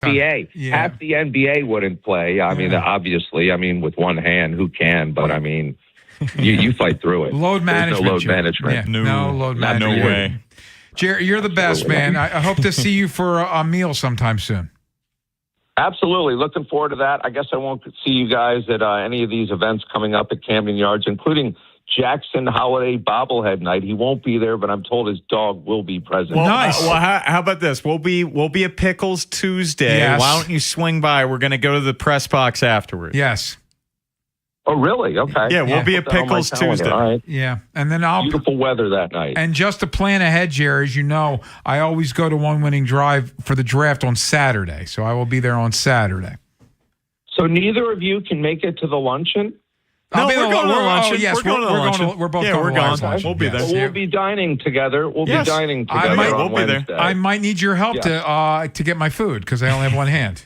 NBA. Half the NBA wouldn't play. I mean, obviously, with one hand, who can? But you fight through it. Load management. No load management. Yeah. No load management. No way. Jerry, you're the best, man. I hope to see you for a meal sometime soon. Absolutely. Looking forward to that. I guess I won't see you guys at any of these events coming up at Camden Yards, including Jackson Holiday Bobblehead Night. He won't be there, but I'm told his dog will be present. Well, nice. How about this? We'll be at Pickles Tuesday. Yes. Why don't you swing by? We're going to go to the press box afterwards. Yes. Oh, really? Okay. Yeah, we'll be at Pickles Tuesday. All right. Yeah, and then beautiful weather that night. And just to plan ahead, Jerry, as you know, I always go to One Winning Drive for the draft on Saturday, so I will be there on Saturday. So neither of you can make it to the luncheon? No, we're going to luncheon. Oh, yes, we're going to luncheon. We're both going to luncheon. We'll be there. We'll be dining together. We'll be dining together on Wednesday. I might need your help to get my food because I only have one hand.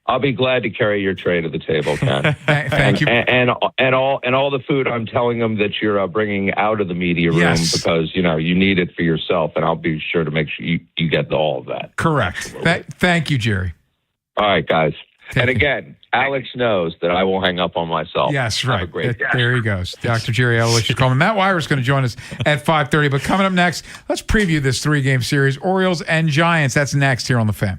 I'll be glad to carry your tray to the table, Ken. Thank you. And all the food, I'm telling them that you're bringing out of the media room because you need it for yourself, and I'll be sure to make sure you get all of that. Correct. Thank you, Jerry. All right, guys. And again, Alex knows that I won't hang up on myself. Yes, right. Have a great day. There he goes. Dr. Jerry Ellis, you call him. Matt Weirer is going to join us at 5:30. But coming up next, let's preview this 3-game series, Orioles and Giants. That's next here on The Fan.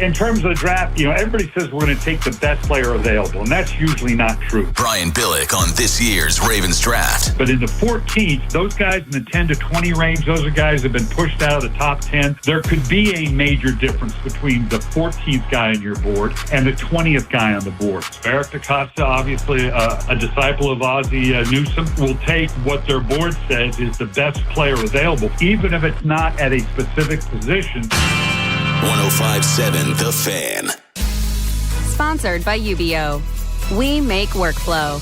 In terms of the draft, everybody says we're going to take the best player available, and that's usually not true. Brian Billick on this year's Ravens draft. But in the 14th, those guys in the 10 to 20 range, those are guys that have been pushed out of the top 10. There could be a major difference between the 14th guy on your board and the 20th guy on the board. Eric DaCosta, obviously a disciple of Ozzie Newsome, will take what their board says is the best player available, even if it's not at a specific position. 105.7 The Fan. Sponsored by UBO. We make workflow.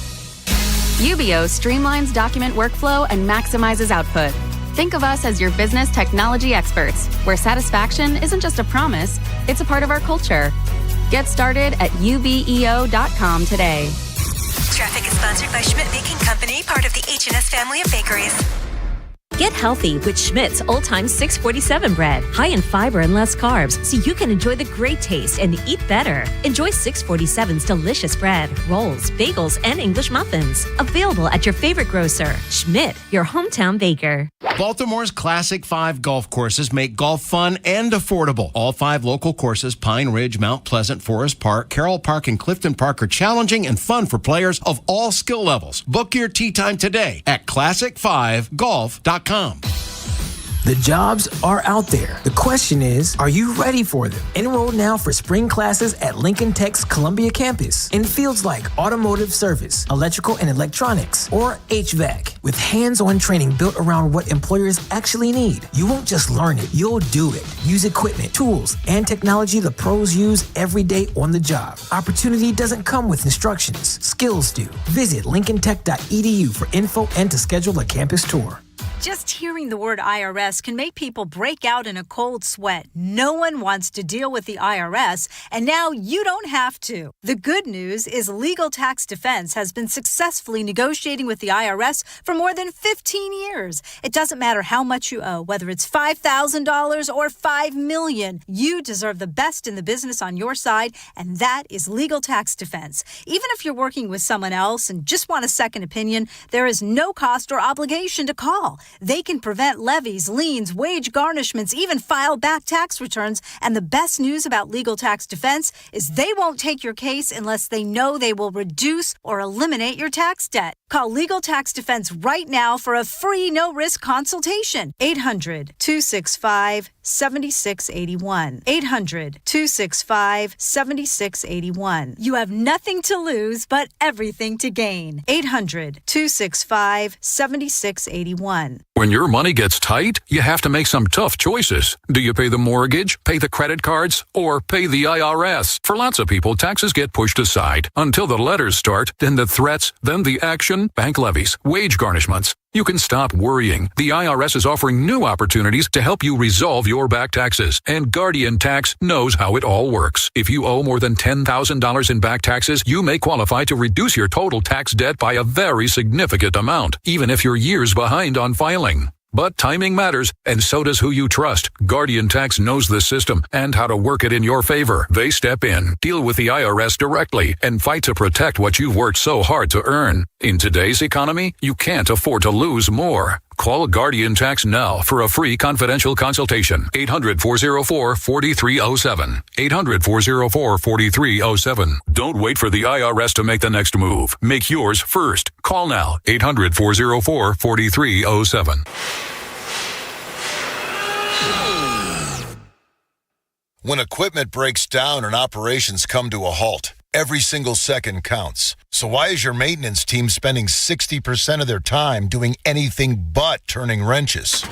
UBO streamlines document workflow and maximizes output. Think of us as your business technology experts, where satisfaction isn't just a promise, it's a part of our culture. Get started at ubeo.com today. Traffic is sponsored by Schmidt Baking Company, part of the H&S family of bakeries. Get healthy with Schmidt's Old Time 647 bread. High in fiber and less carbs, so you can enjoy the great taste and eat better. Enjoy 647's delicious bread, rolls, bagels, and English muffins. Available at your favorite grocer. Schmidt, your hometown baker. Baltimore's Classic 5 golf courses make golf fun and affordable. All 5 local courses, Pine Ridge, Mount Pleasant, Forest Park, Carroll Park, and Clifton Park, are challenging and fun for players of all skill levels. Book your tee time today at classic5golf.com. The jobs are out there. The question is, are you ready for them? Enroll now for spring classes at Lincoln Tech's Columbia campus in fields like automotive service, electrical and electronics, or HVAC. With hands-on training built around what employers actually need. You won't just learn it, you'll do it. Use equipment, tools, and technology the pros use every day on the job. Opportunity doesn't come with instructions. Skills do. Visit lincolntech.edu for info and to schedule a campus tour. Just hearing the word IRS can make people break out in a cold sweat. No one wants to deal with the IRS, and now you don't have to. The good news is Legal Tax Defense has been successfully negotiating with the IRS for more than 15 years. It doesn't matter how much you owe, whether it's $5,000 or $5 million. You deserve the best in the business on your side, and that is Legal Tax Defense. Even if you're working with someone else and just want a second opinion, there is no cost or obligation to call. They can prevent levies, liens, wage garnishments, even file back tax returns. And the best news about Legal Tax Defense is they won't take your case unless they know they will reduce or eliminate your tax debt. Call Legal Tax Defense right now for a free no-risk consultation. 800-265-7681. 800-265-7681. You have nothing to lose but everything to gain. 800-265-7681. When your money gets tight, you have to make some tough choices. Do you pay the mortgage, pay the credit cards, or pay the IRS? For lots of people, taxes get pushed aside until the letters start, then the threats, then the action, bank levies, wage garnishments. You can stop worrying. The IRS is offering new opportunities to help you resolve your back taxes. And Guardian Tax knows how it all works. If you owe more than $10,000 in back taxes, you may qualify to reduce your total tax debt by a very significant amount, even if you're years behind on filing. But timing matters, and so does who you trust. Guardian Tax knows the system and how to work it in your favor. They step in, deal with the IRS directly, and fight to protect what you've worked so hard to earn. In today's economy, you can't afford to lose more. Call Guardian Tax now for a free confidential consultation. 800-404-4307. 800-404-4307. Don't wait for the IRS to make the next move. Make yours first. Call now. 800-404-4307. When equipment breaks down and operations come to a halt, every single second counts. So why is your maintenance team spending 60% of their time doing anything but turning wrenches?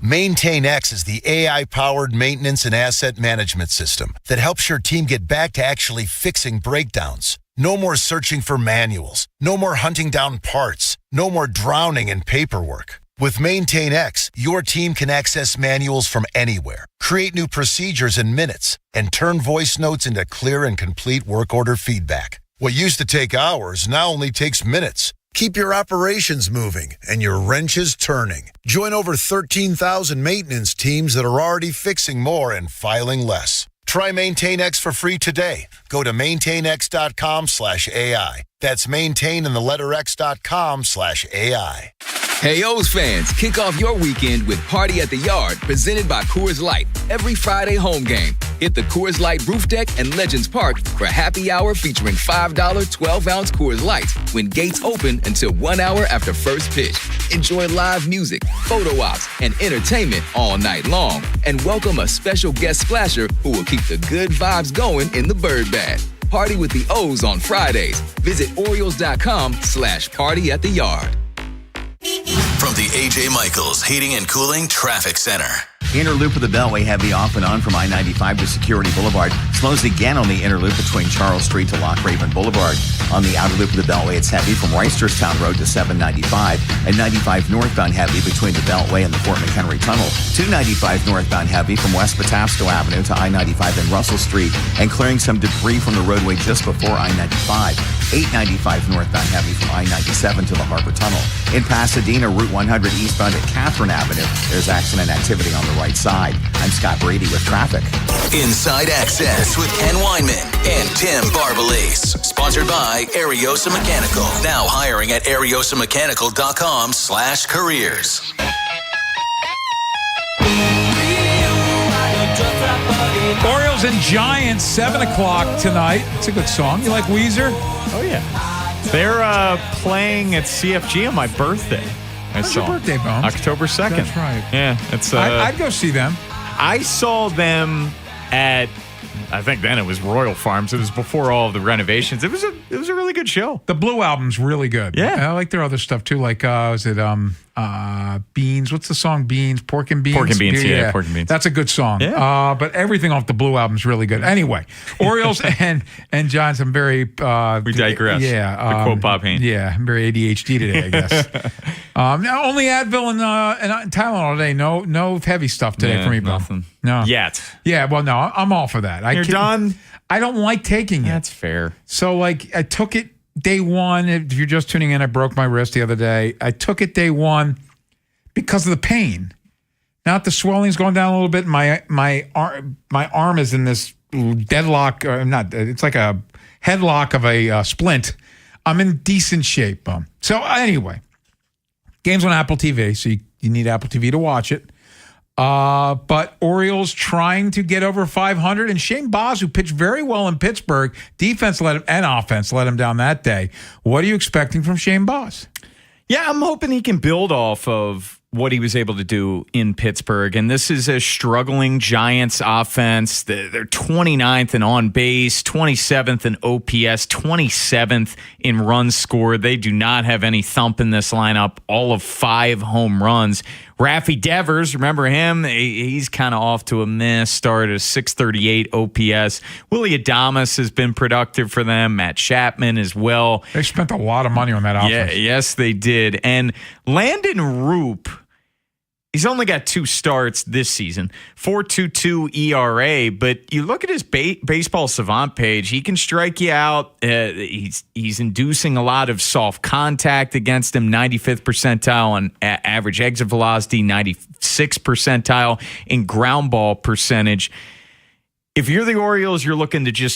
MaintainX is the AI-powered maintenance and asset management system that helps your team get back to actually fixing breakdowns. No more searching for manuals. No more hunting down parts. No more drowning in paperwork. With MaintainX, your team can access manuals from anywhere, create new procedures in minutes, and turn voice notes into clear and complete work order feedback. What used to take hours now only takes minutes. Keep your operations moving and your wrenches turning. Join over 13,000 maintenance teams that are already fixing more and filing less. Try MaintainX for free today. Go to maintainx.com/AI. That's maintain and the letter x.com/AI. Hey, O's fans, kick off your weekend with Party at the Yard, presented by Coors Light. Every Friday home game. Hit the Coors Light roof deck and Legends Park for happy hour featuring $5 12-ounce Coors Lights when gates open until 1 hour after first pitch. Enjoy live music, photo ops, and entertainment all night long. And welcome a special guest splasher who will keep the good vibes going in the bird bath. Party with the O's on Fridays. Visit Orioles.com/party at the yard. From the A.J. Michaels Heating and Cooling Traffic Center. Inner loop of the Beltway heavy off and on from I-95 to Security Boulevard. Slows again on the inner loop between Charles Street to Loch Raven Boulevard. On the outer loop of the Beltway, it's heavy from Reisterstown Road to 795. And 95 northbound heavy between the Beltway and the Fort McHenry Tunnel. 295 northbound heavy from West Patapsco Avenue to I-95 and Russell Street. And clearing some debris from the roadway just before I-95. 895 northbound heavy from I-97 to the Harbor Tunnel. In Pasadena, Route 100 eastbound at Catherine Avenue, there's accident activity on the right side. I'm Scott Brady with traffic. Inside Access with Ken Weinman and Tim Barbalese. Sponsored by Ariosa Mechanical. Now hiring at ariosamechanical.com/careers. Orioles and Giants, 7 o'clock tonight. It's a good song. You like Weezer? Oh, yeah. They're playing at CFG on my birthday. When's your birthday, Bones? October 2nd. That's right. Yeah. It's. I'd go see them. I saw them at, I think then it was Royal Farms. It was before all of the renovations. It was a really good show. The Blue Album's really good. Yeah. I like their other stuff too. Like, was it Beans? What's the song? Beans? Pork and Beans? Pork and Beans, yeah. Pork and Beans. That's a good song. Yeah. But everything off the Blue Album's really good. Anyway, Orioles and Giants, I'm very... we digress. Yeah. To quote Bob Hayne. Yeah, I'm very ADHD today, I guess. Now only Advil and Tylenol all day. No heavy stuff today for me, Bob. Nothing. No. Yet. Yeah, well, no, I'm all for that. You're done? I don't like taking it. That's fair. So, like, I took it day one. If you're just tuning in, I broke my wrist the other day. I took it day one because of the pain. Now that the swelling's going down a little bit, my arm is in this deadlock. It's like a headlock of a splint. I'm in decent shape. So anyway, game's on Apple TV, so you need Apple TV to watch it. But Orioles trying to get over 500, and Shane Baz, who pitched very well in Pittsburgh, defense let him and offense let him down that day. What are you expecting from Shane Baz? Yeah, I'm hoping he can build off of what he was able to do in Pittsburgh. And this is a struggling Giants offense. They're 29th in on base, 27th in OPS, 27th in runs scored. They do not have any thump in this lineup. All of 5 home runs. Raffy Devers, remember him? He's kind of off to a miss. Started a 638 OPS. Willie Adames has been productive for them. Matt Chapman as well. They spent a lot of money on that offense. Yeah, yes, they did. And Landon Roop He's only got 2 starts this season, 4.22 ERA, but you look at his baseball savant page, he can strike you out. He's inducing a lot of soft contact against him, 95th percentile on average exit velocity, 96th percentile in ground ball percentage. If you're the Orioles, you're looking to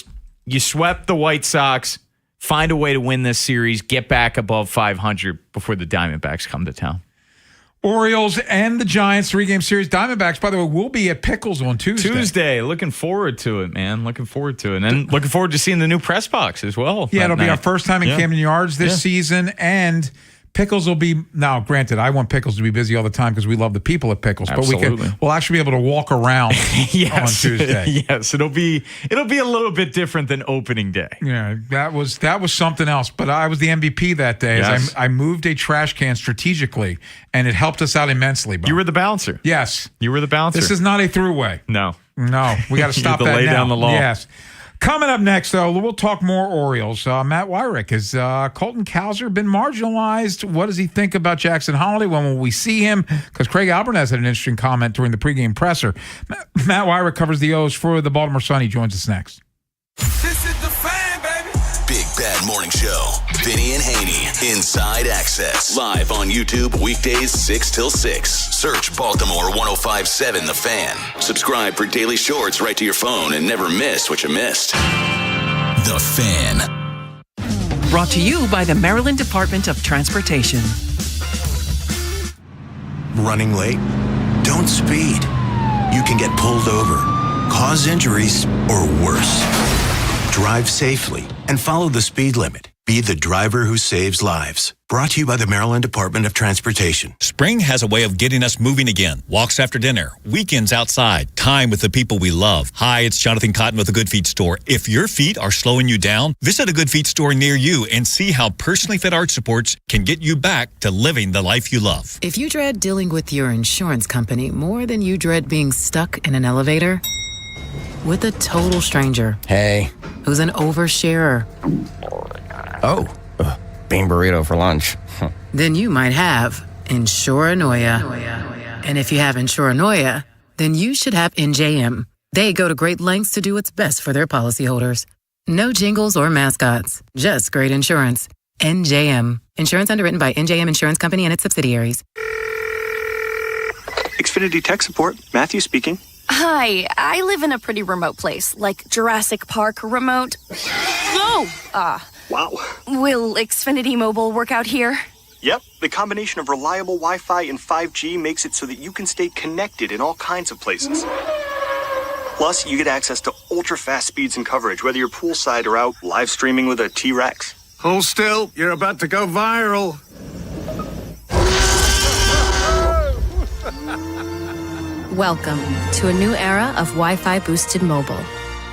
you swept the White Sox, find a way to win this series, get back above 500 before the Diamondbacks come to town. Orioles and the Giants 3-game series. Diamondbacks, by the way, will be at Pickles on Tuesday. Looking forward to it, man. Looking forward to it. And looking forward to seeing the new press box as well. Yeah, it'll be our first time in Camden Yards this season. And Pickles will be, now granted, I want Pickles to be busy all the time because we love the people at Pickles. Absolutely. But we'll actually be able to walk around on Tuesday. Yes, it'll be a little bit different than opening day. Yeah, that was something else. But I was the MVP that day. Yes. I moved a trash can strategically, and it helped us out immensely. Bo. You were the bouncer. Yes. You were the bouncer. This is not a throughway. No, we got to stop you have to that lay now. down the law. Yes. Coming up next, though, we'll talk more Orioles. Matt Wyrick, has Colton Cowser been marginalized? What does he think about Jackson Holiday? When will we see him? Because Craig Albertaz had an interesting comment during the pregame presser. Matt Wyrick covers the O's for the Baltimore Sun. He joins us next. This is the Fan, baby. Big Bad Morning Show. Vinny and Haynie. Inside Access. Live on YouTube weekdays 6 till 6. Search Baltimore 105.7 The Fan. Subscribe for daily shorts right to your phone and never miss what you missed. The Fan. Brought to you by the Maryland Department of Transportation. Running late? Don't speed. You can get pulled over, cause injuries, or worse. Drive safely and follow the speed limit. Be the driver who saves lives. Brought to you by the Maryland Department of Transportation. Spring has a way of getting us moving again. Walks after dinner, weekends outside, time with the people we love. Hi, it's Jonathan Cotton with the Good Feet Store. If your feet are slowing you down, visit a Good Feet store near you and see how personally fit arch supports can get you back to living the life you love. If you dread dealing with your insurance company more than you dread being stuck in an elevator with a total stranger. Hey. Who's an oversharer. Oh, bean burrito for lunch. Then you might have Insuranoia. And if you have Insuranoia, then you should have NJM. They go to great lengths to do what's best for their policyholders. No jingles or mascots, just great insurance. NJM. Insurance underwritten by NJM Insurance Company and its subsidiaries. Xfinity Tech Support, Matthew speaking. Hi, I live in a pretty remote place, like Jurassic Park remote. No! Wow. Will Xfinity Mobile work out here? Yep, the combination of reliable Wi-Fi and 5G makes it so that you can stay connected in all kinds of places. Plus, you get access to ultra-fast speeds and coverage, whether you're poolside or out live streaming with a T-Rex. Hold still, you're about to go viral. Welcome to a new era of Wi-Fi boosted mobile.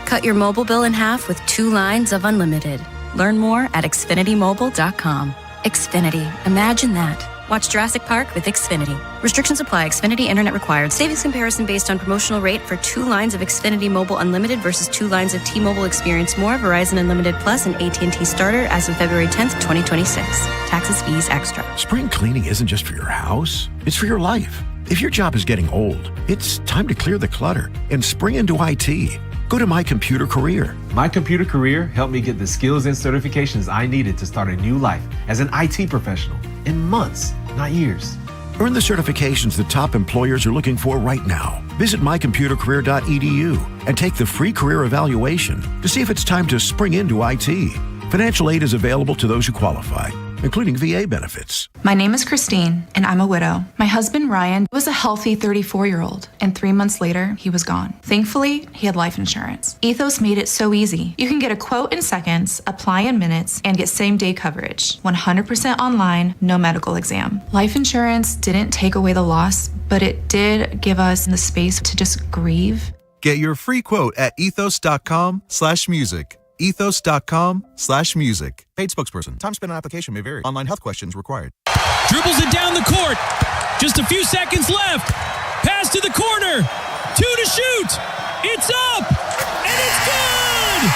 Cut your mobile bill in half with 2 lines of unlimited. Learn more at xfinitymobile.com. Xfinity. Imagine that. Watch Jurassic Park with Xfinity. Restrictions apply. Xfinity Internet required. Savings comparison based on promotional rate for 2 lines of Xfinity Mobile Unlimited versus 2 lines of T-Mobile Experience More, Verizon Unlimited Plus, and AT&T Starter as of February 10th, 2026. Taxes, fees, extra. Spring cleaning isn't just for your house. It's for your life. If your job is getting old, it's time to clear the clutter and spring into IT. Go to My Computer Career. My Computer Career helped me get the skills and certifications I needed to start a new life as an IT professional in months, not years. Earn the certifications the top employers are looking for right now. Visit mycomputercareer.edu and take the free career evaluation to see if it's time to spring into IT. Financial aid is available to those who qualify, including VA benefits. My name is Christine, and I'm a widow. My husband, Ryan, was a healthy 34-year-old, and 3 months later, he was gone. Thankfully, he had life insurance. Ethos made it so easy. You can get a quote in seconds, apply in minutes, and get same-day coverage. 100% online, no medical exam. Life insurance didn't take away the loss, but it did give us the space to just grieve. Get your free quote at ethos.com/music. ethos.com/music. Paid spokesperson. Time spent on application may vary. Online health questions required. Dribbles it down the court. Just a few seconds left. Pass to the corner. 2 to shoot. It's up. And it's good.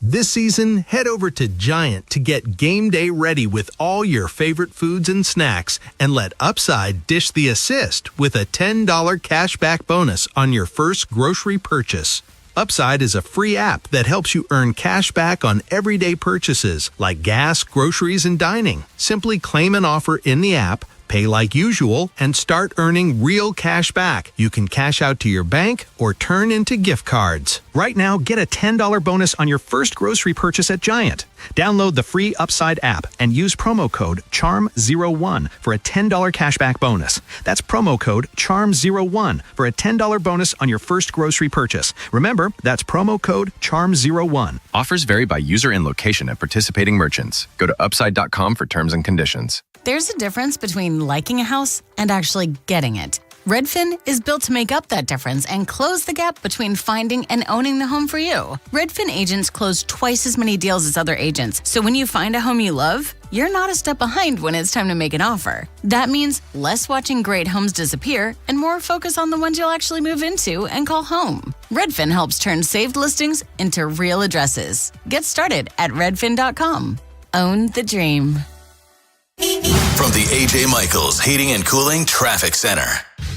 This season, head over to Giant to get game day ready with all your favorite foods and snacks, and let Upside dish the assist with a $10 cashback bonus on your first grocery purchase. Upside is a free app that helps you earn cash back on everyday purchases like gas, groceries, and dining. Simply claim an offer in the app, pay like usual, and start earning real cash back. You can cash out to your bank or turn into gift cards. Right now, get a $10 bonus on your first grocery purchase at Giant. Download the free Upside app and use promo code CHARM01 for a $10 cashback bonus. That's promo code CHARM01 for a $10 bonus on your first grocery purchase. Remember, that's promo code CHARM01. Offers vary by user and location at participating merchants. Go to upside.com for terms and conditions. There's a difference between liking a house and actually getting it. Redfin is built to make up that difference and close the gap between finding and owning the home for you. Redfin agents close twice as many deals as other agents, so when you find a home you love, you're not a step behind when it's time to make an offer. That means less watching great homes disappear and more focus on the ones you'll actually move into and call home. Redfin helps turn saved listings into real addresses. Get started at redfin.com. Own the dream. From the A.J. Michaels Heating and Cooling Traffic Center.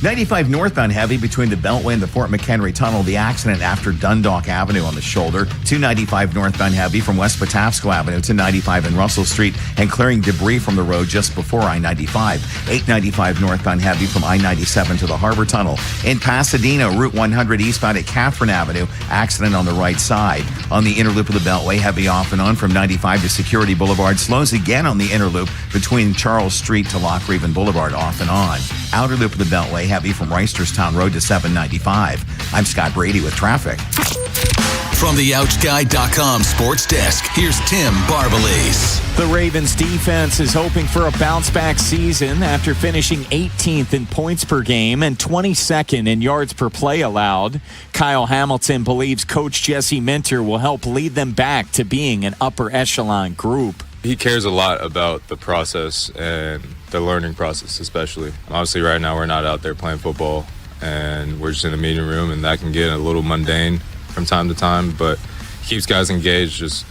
95 northbound heavy between the Beltway and the Fort McHenry Tunnel. The accident after Dundalk Avenue on the shoulder. 295 northbound heavy from West Patapsco Avenue to 95 in Russell Street and clearing debris from the road just before I-95. 895 northbound heavy from I-97 to the Harbor Tunnel. In Pasadena, Route 100 eastbound at Catherine Avenue. Accident on the right side. On the inner loop of the Beltway, heavy off and on from 95 to Security Boulevard. Slows again on the inner loop between Charles Street to Loch Raven Boulevard, off and on. Outer loop of the Beltway, heavy from Reisterstown Road to 795. I'm Scott Brady with traffic. From the OutGuy.com sports desk, here's Tim Barbalese. The Ravens defense is hoping for a bounce-back season after finishing 18th in points per game and 22nd in yards per play allowed. Kyle Hamilton believes Coach Jesse Minter will help lead them back to being an upper echelon group. He cares a lot about the process and the learning process especially. Obviously right now we're not out there playing football and we're just in the meeting room, and that can get a little mundane from time to time, but keeps guys engaged just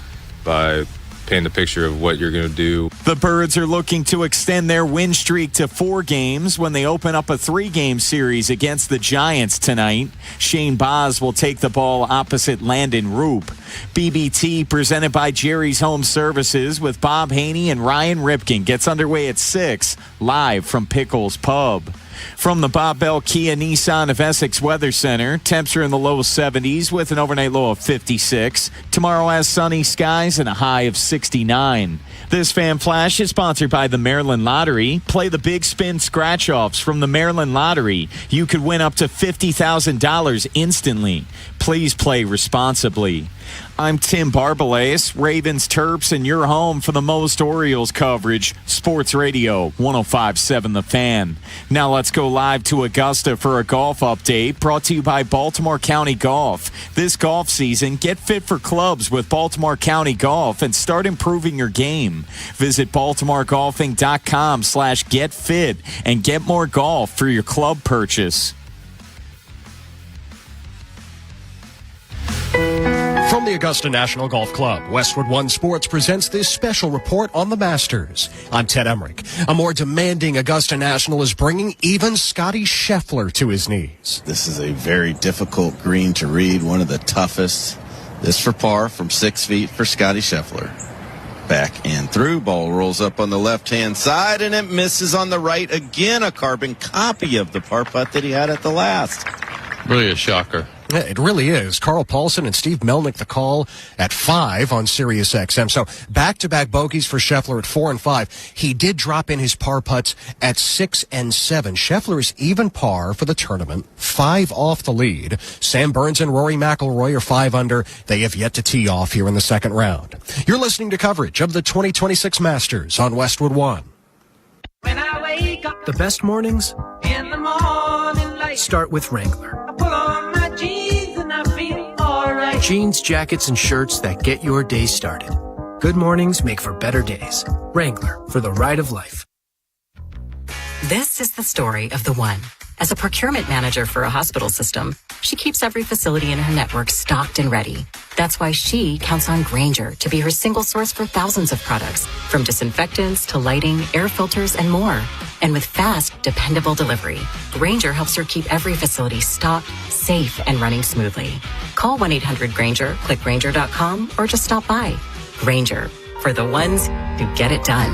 by paint the picture of what you're going to do. The Birds are looking to extend their win streak to 4 games when they open up a 3-game series against the Giants tonight. Shane Boz will take the ball opposite Landon Roop. BBT, presented by Jerry's Home Services with Bob Haney and Ryan Ripken, gets underway at 6, live from Pickles Pub. From the Bob Bell Kia Nissan of Essex Weather Center, temps are in the low 70s with an overnight low of 56. Tomorrow has sunny skies and a high of 69. This Fan Flash is sponsored by the Maryland Lottery. Play the Big Spin Scratch-Offs from the Maryland Lottery. You could win up to $50,000 instantly. Please play responsibly. I'm Tim Barbalese, Ravens, Terps, and your home for the most Orioles coverage. Sports Radio 105.7 The Fan. Now let's go live to Augusta for a golf update brought to you by Baltimore County Golf. This golf season, get fit for clubs with Baltimore County Golf and start improving your game. Visit BaltimoreGolfing.com/getfit and get more golf for your club purchase. From the Augusta National Golf Club, Westwood One Sports presents this special report on the Masters. I'm Ted Emmerich. A more demanding Augusta National is bringing even Scotty Scheffler to his knees. This is a very difficult green to read, one of the toughest. This for par from 6 feet for Scotty Scheffler. Back and through, ball rolls up on the left-hand side, and it misses on the right. Again, a carbon copy of the par putt that he had at the last. Really a shocker. Yeah, it really is. Carl Paulson and Steve Melnick the call at 5 on Sirius XM. So back-to-back bogeys for Scheffler at 4 and 5. He did drop in his par putts at 6 and 7. Scheffler is even par for the tournament, 5 off the lead. Sam Burns and Rory McIlroy are 5 under. They have yet to tee off here in the second round. You're listening to coverage of the 2026 Masters on Westwood One. When I wake up, the best mornings in the morning light start with Wrangler. I put on my jeans and I feel alright. Jeans, jackets, and shirts that get your day started. Good mornings make for better days. Wrangler, for the ride of life. This is the story of the one. As a procurement manager for a hospital system, she keeps every facility in her network stocked and ready. That's why she counts on Grainger to be her single source for thousands of products, from disinfectants to lighting, air filters, and more. And with fast, dependable delivery, Grainger helps her keep every facility stocked, safe, and running smoothly. Call 1-800-GRAINGER, click Grainger.com, or just stop by. Grainger, for the ones who get it done.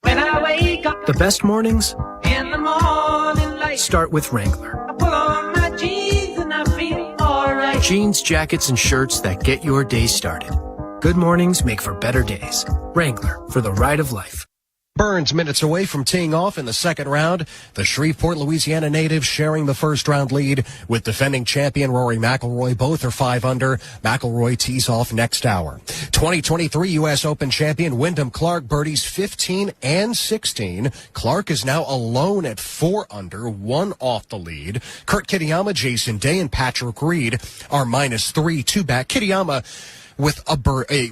When I wake up, the best mornings in the morning light start with Wrangler. I put on my jeans and I feel alright. Jeans, jackets, and shirts that get your day started. Good mornings make for better days. Wrangler, for the ride of life. Burns minutes away from teeing off in the second round. The Shreveport, Louisiana native sharing the first round lead with defending champion Rory McIlroy. Both are 5 under. McIlroy tees off next hour. 2023 U.S. Open champion Wyndham Clark birdies 15 and 16. Clark is now alone at 4 under, 1 off the lead. Kurt Kitayama, Jason Day, and Patrick Reed are -3, 2 back. Kitayama with a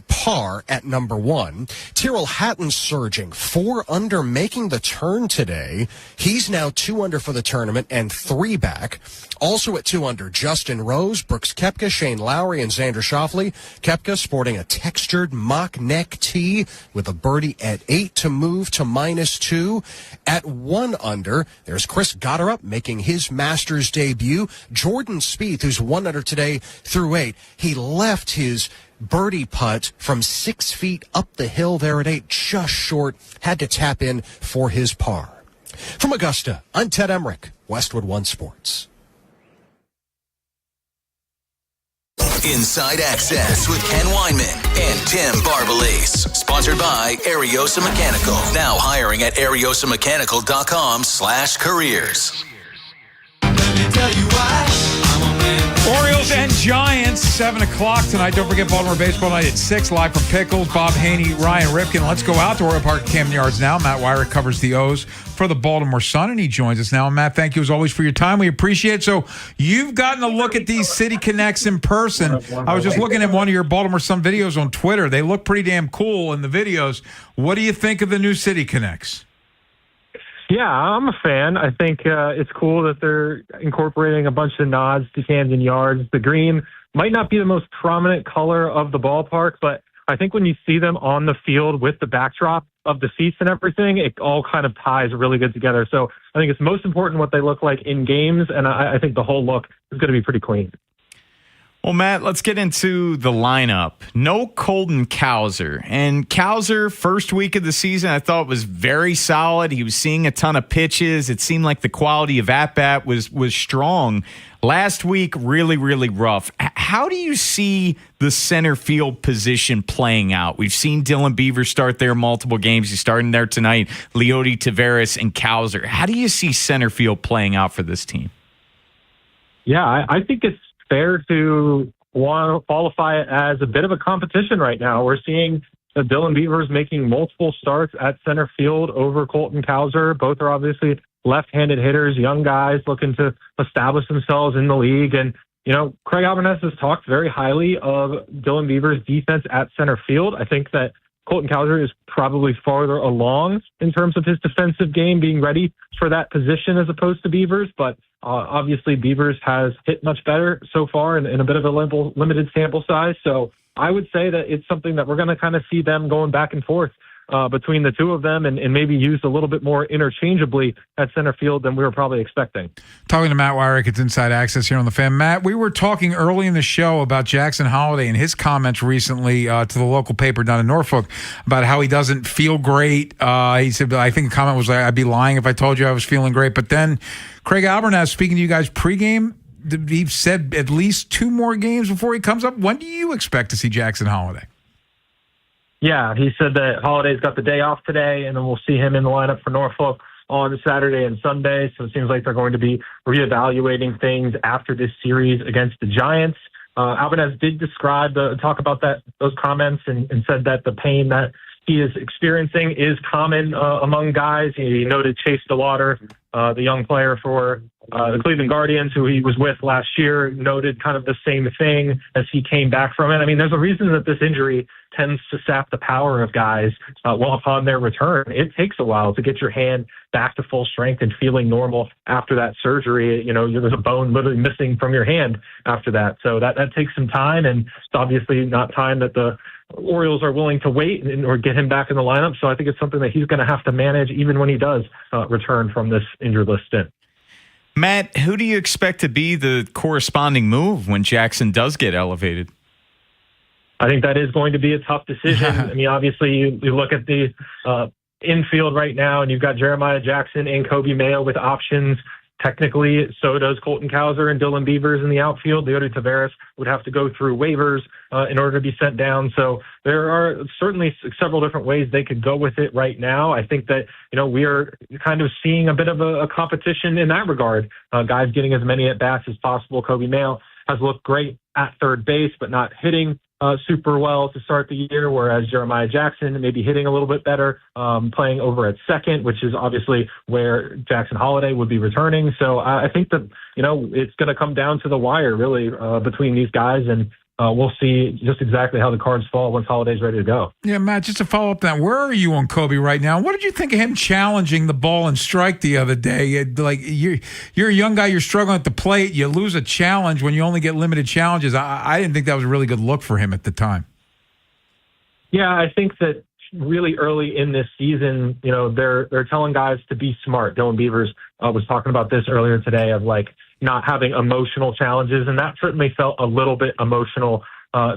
par at number 1. Tyrrell Hatton surging 4 under, making the turn today. He's now 2 under for the tournament and 3 back. Also at 2 under, Justin Rose, Brooks Koepka, Shane Lowry, and Xander Schauffele. Koepka sporting a textured mock neck tee with a birdie at 8 to move to -2. At 1 under, there's Chris Gotterup making his Masters debut. Jordan Spieth, who's 1 under today through 8. He left his birdie putt from 6 feet up the hill there at 8, just short, had to tap in for his par. From Augusta, I'm Ted Emmerich, Westwood One Sports. Inside Access with Ken Weinman and Tim Barbalese. Sponsored by Ariosa Mechanical. Now hiring at ariosamechanical.com/careers. Let me tell you why I'm a man. Orioles and Giants, 7 o'clock tonight. Don't forget Baltimore Baseball Night at 6, live from Pickles. Bob Haynie, Ryan Ripken. Let's go out to Oriole Park, Camden Yards now. Matt Wyrick covers the O's for the Baltimore Sun, and he joins us now. And Matt, thank you as always for your time. We appreciate it. So you've gotten a look at these City Connects in person. I was just looking at one of your Baltimore Sun videos on Twitter. They look pretty damn cool in the videos. What do you think of the new City Connects? Yeah, I'm a fan. I think it's cool that they're incorporating a bunch of nods to Camden Yards. The green might not be the most prominent color of the ballpark, but I think when you see them on the field with the backdrop of the seats and everything, it all kind of ties really good together. So I think it's most important what they look like in games, and I think the whole look is going to be pretty clean. Well, Matt, let's get into the lineup. No Colton Cowser. And Cowser, first week of the season, I thought was very solid. He was seeing a ton of pitches. It seemed like the quality of at-bat was strong. Last week, really, really rough. How do you see the center field position playing out? We've seen Dylan Beaver start there multiple games. He's starting there tonight. Leody Taveras and Cowser. How do you see center field playing out for this team? Yeah, I think it's fair to want to qualify it as a bit of a competition right now. We're seeing that Dylan Beavers making multiple starts at center field over Colton Cowser. Both are obviously left-handed hitters, young guys looking to establish themselves in the league. And, you know, Craig Albanese has talked very highly of Dylan Beavers' defense at center field. I think that Colton Cowser is probably farther along in terms of his defensive game, being ready for that position as opposed to Beavers. But obviously, Beavers has hit much better so far in a bit of a limited sample size. So I would say that it's something that we're going to kind of see them going back and forth between the two of them and maybe used a little bit more interchangeably at center field than we were probably expecting. Talking to Matt Wyrick, it's Inside Access here on the Fan. Matt, we were talking early in the show about Jackson Holliday and his comments recently to the local paper down in Norfolk about how he doesn't feel great. He said, I think the comment was, I'd be lying if I told you I was feeling great. But then Craig Albanese, speaking to you guys pregame, he said at least 2 more games before he comes up. When do you expect to see Jackson Holliday? Yeah, he said that Holliday's got the day off today, and then we'll see him in the lineup for Norfolk on Saturday and Sunday. So it seems like they're going to be reevaluating things after this series against the Giants. Albanese did talk about those comments and said that the pain that he is experiencing is common among guys. He noted Chase DeLauder, the young player for the Cleveland Guardians, who he was with last year, noted kind of the same thing as he came back from it. I mean, there's a reason that this injury tends to sap the power of guys well upon their return. It takes a while to get your hand back to full strength and feeling normal after that surgery. There's a bone literally missing from your hand after that. So that takes some time, and it's obviously not time that the Orioles are willing to wait or get him back in the lineup. So I think it's something that he's going to have to manage even when he does return from this injured list stint. Matt, who do you expect to be the corresponding move when Jackson does get elevated? I think that is going to be a tough decision. I mean, obviously, you look at the infield right now, and you've got Jeremiah Jackson and Kobe Mayo with options. Technically, so does Colton Cowser and Dylan Beavers in the outfield. Leody Taveras would have to go through waivers in order to be sent down. So there are certainly several different ways they could go with it right now. I think that, we are kind of seeing a bit of a competition in that regard. Guys getting as many at-bats as possible. Kobe Mayo has looked great at third base, but not hitting super well to start the year, whereas Jeremiah Jackson may be hitting a little bit better, playing over at second, which is obviously where Jackson Holiday would be returning. So I think that, it's going to come down to the wire, really, between these guys, and we'll see just exactly how the cards fall once Holiday's ready to go. Yeah, Matt, just to follow up that, where are you on Kobe right now? What did you think of him challenging the ball and strike the other day? Like, you're a young guy, you're struggling at the plate, you lose a challenge when you only get limited challenges. I didn't think that was a really good look for him at the time. Yeah, I think that really early in this season, they're telling guys to be smart. Dylan Beavers was talking about this earlier today of not having emotional challenges, and that certainly felt a little bit emotional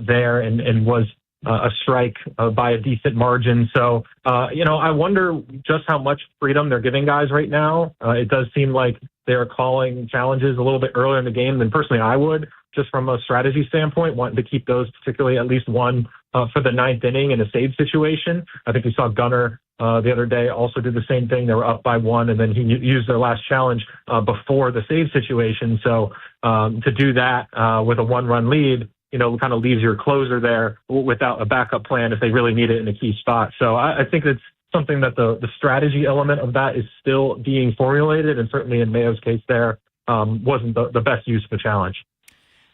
there and was a strike by a decent margin. So, I wonder just how much freedom they're giving guys right now. It does seem like they're calling challenges a little bit earlier in the game than personally I would, just from a strategy standpoint, wanting to keep those particularly at least one for the ninth inning in a save situation. I think we saw Gunnar the other day also did the same thing. They were up by one, and then he used their last challenge before the save situation. So to do that with a one-run lead, kind of leaves your closer there without a backup plan if they really need it in a key spot. So I think it's something that the strategy element of that is still being formulated, and certainly in Mayo's case there wasn't the best use of a challenge.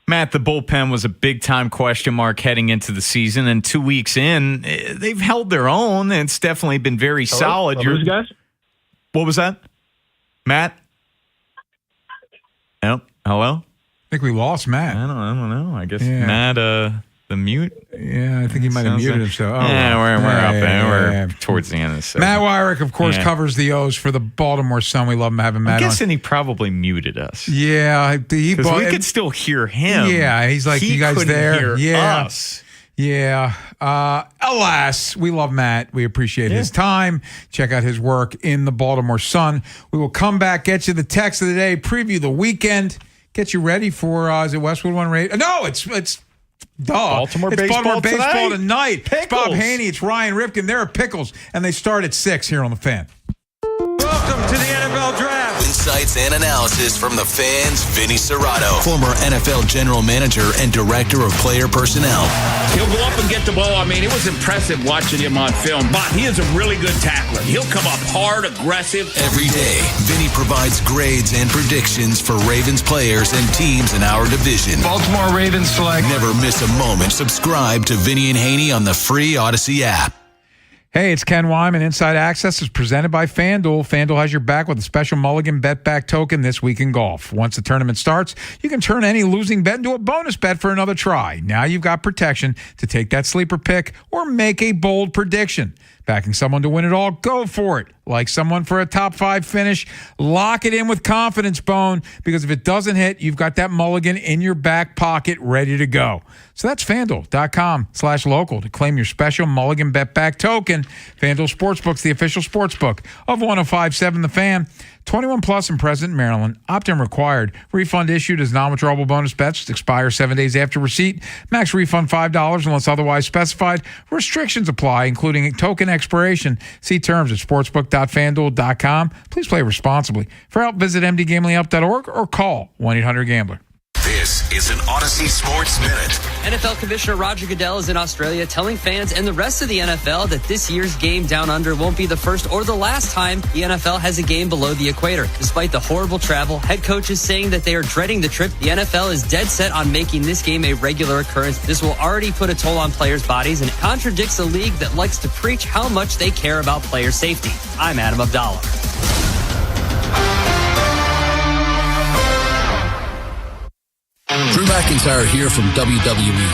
Matt, the bullpen was a big-time question mark heading into the season, and 2 weeks in, they've held their own, and it's definitely been very solid. You guys? What was that? Matt? Nope. Hello? I think we lost Matt. I don't know. I guess Matt, the mute? Yeah, I think he might have muted himself. We're up there. We're towards the end of the segment. Matt Wyrick, of course, covers the O's for the Baltimore Sun. We love having Matt I'm guessing on. He probably muted us. Yeah. Because we could still hear him. Yeah, he's like, you guys there? Hear us. Yeah. Alas, we love Matt. We appreciate his time. Check out his work in the Baltimore Sun. We will come back, get you the text of the day, preview the weekend, get you ready for, is it Westwood One Radio? No, it's Baltimore baseball tonight. Pickles. It's Bob Haney. It's Ryan Ripken. There are Pickles, and they start at 6 here on The Fan. Welcome to the NFL Draft. Insights and analysis from the Fan's Vinny Serrato, former NFL general manager and director of player personnel. He'll go up and get the ball. I mean, it was impressive watching him on film, but he is a really good tackler. He'll come up hard, aggressive. Every day, Vinny provides grades and predictions for Ravens players and teams in our division. Baltimore Ravens select. Never miss a moment. Subscribe to Vinny and Haynie on the free Odyssey app. Hey, it's Ken Wyman. Inside Access is presented by FanDuel. FanDuel has your back with a special mulligan bet back token this week in golf. Once the tournament starts, you can turn any losing bet into a bonus bet for another try. Now you've got protection to take that sleeper pick or make a bold prediction. Backing someone to win it all? Go for it. Like someone for a top 5 finish? Lock it in with confidence, Bone, because if it doesn't hit, you've got that mulligan in your back pocket ready to go. So that's FanDuel.com/local to claim your special mulligan bet back token. FanDuel Sportsbook's the official sportsbook of 105.7 The Fan. 21 plus and present in Maryland. Opt-in required. Refund issued as non-withdrawable bonus bets. Expire 7 days after receipt. Max refund $5 unless otherwise specified. Restrictions apply, including token expiration. See terms at sportsbook.fanduel.com. Please play responsibly. For help, visit mdgamblinghelp.org or call 1-800-GAMBLER. This is an Odyssey Sports Minute. NFL Commissioner Roger Goodell is in Australia telling fans and the rest of the NFL that this year's game down under won't be the first or the last time the NFL has a game below the equator. Despite the horrible travel, head coaches saying that they are dreading the trip. The NFL is dead set on making this game a regular occurrence. This will already put a toll on players' bodies, and it contradicts a league that likes to preach how much they care about player safety. I'm Adam Abdallah. Drew McIntyre here from WWE.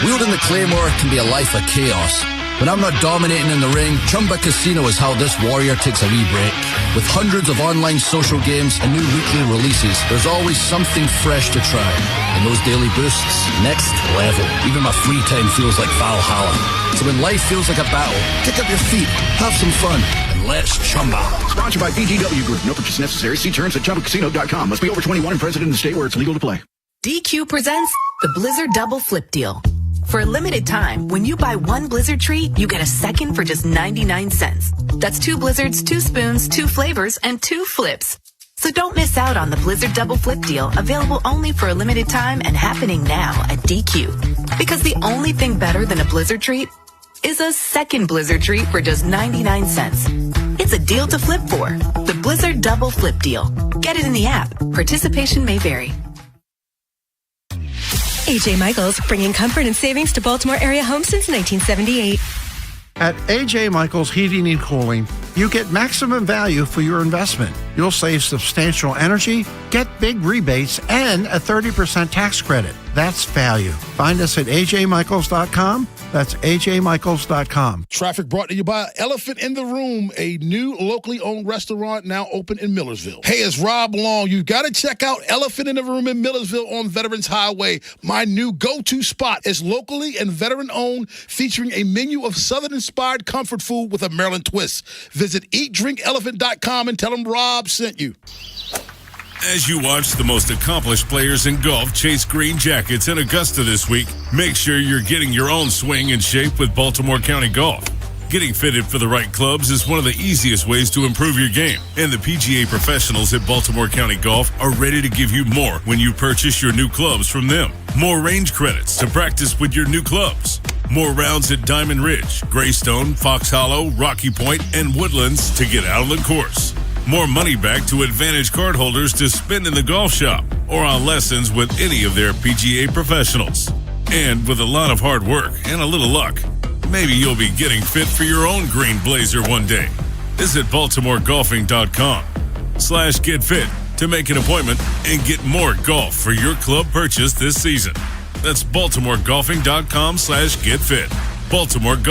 Wielding the Claymore can be a life of chaos. When I'm not dominating in the ring, Chumba Casino is how this warrior takes a wee break. With hundreds of online social games and new weekly releases, there's always something fresh to try. And those daily boosts, next level. Even my free time feels like Valhalla. So when life feels like a battle, kick up your feet, have some fun, and let's chumba. Sponsored by BGW Group. No purchase necessary. See terms at ChumbaCasino.com. Must be over 21 and present in the state where it's legal to play. DQ presents the Blizzard Double Flip Deal. For a limited time, when you buy one Blizzard treat, you get a second for just 99 cents. That's 2 Blizzards, 2 spoons, 2 flavors, and 2 flips. So don't miss out on the Blizzard Double Flip Deal, available only for a limited time and happening now at DQ. Because the only thing better than a Blizzard treat is a second Blizzard treat for just 99 cents. It's a deal to flip for. The Blizzard Double Flip Deal. Get it in the app. Participation may vary. A.J. Michaels, bringing comfort and savings to Baltimore area homes since 1978. At A.J. Michaels Heating and Cooling, you get maximum value for your investment. You'll save substantial energy, get big rebates, and a 30% tax credit. That's value. Find us at ajmichaels.com. That's ajmichaels.com. Traffic brought to you by Elephant in the Room, a new locally owned restaurant now open in Millersville. Hey, it's Rob Long. You got to check out Elephant in the Room in Millersville on Veterans Highway. My new go-to spot is locally and veteran-owned, featuring a menu of Southern-inspired comfort food with a Maryland twist. Visit eatdrinkelephant.com and tell them Rob sent you. As you watch the most accomplished players in golf chase green jackets in Augusta this week, make sure you're getting your own swing in shape with Baltimore County Golf. Getting fitted for the right clubs is one of the easiest ways to improve your game, and the PGA professionals at Baltimore County Golf are ready to give you more when you purchase your new clubs from them. More range credits to practice with your new clubs. More rounds at Diamond Ridge, Greystone, Fox Hollow, Rocky Point, and Woodlands to get out on the course. More money back to Advantage cardholders to spend in the golf shop or on lessons with any of their PGA professionals. And with a lot of hard work and a little luck, maybe you'll be getting fit for your own green blazer one day. Visit BaltimoreGolfing.com/get fit to make an appointment and get more golf for your club purchase this season. That's BaltimoreGolfing.com/get fit. Baltimore